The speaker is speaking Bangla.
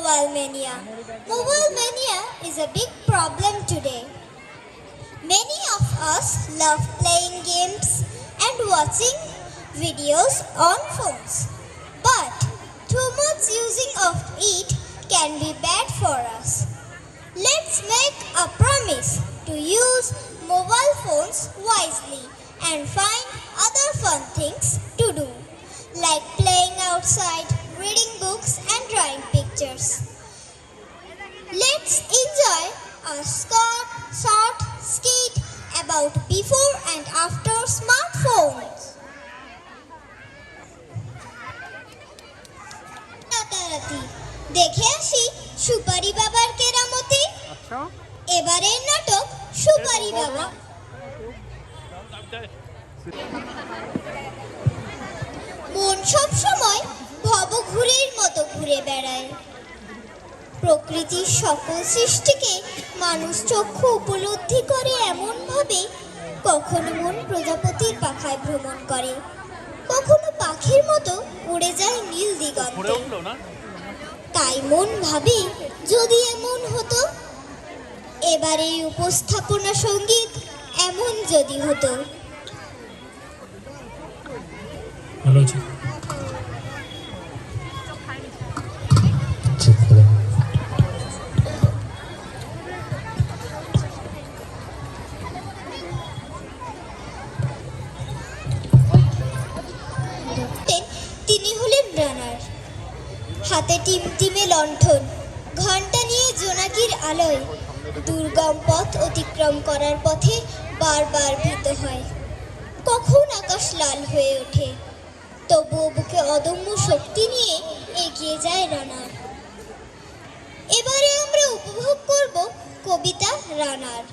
Mobile mania. Mobile mania is a big problem today. Many of us love playing games and watching videos on phones. But too much using of it can be bad for us. Let's make a promise to use mobile phones wisely and find other fun things to do, like playing outside, reading books and drawing pictures. Let's enjoy a short skit about before and after smartphones. রাতারাতি দেখে আসি সুপারি বাবার কেরামতি। এবারের নাটক সুপারি বাবা। মন সব সময় ভবঘুরের মতো ঘুরে বেড়ায়। প্রকৃতির সকল সৃষ্টিকে মানুষ চক্ষু উপলব্ধি করে এমন ভাবে, কখনো মন প্রজাপতির পাখায় ভ্রমণ করে, কখনো পাখির মতো উড়ে যায় নীল দিগন্তে। তাই মন ভাবে যদি এমন হতো, এবার এই উপস্থাপনা সঙ্গীত এমন যদি হতো। তিনি হলেন রানার। হাতে টিমটিমে লণ্ঠন, ঘণ্টা নিয়ে জোনাকির আলোয় দুর্গম পথ অতিক্রম করার পথে বারবার ভীত হয়। কখন আকাশ লাল হয়ে ওঠে, তবুও বুকে অদম্য শক্তি নিয়ে এগিয়ে যায় রানার। এবারে আমরা উপভোগ করব কবিতা রানার।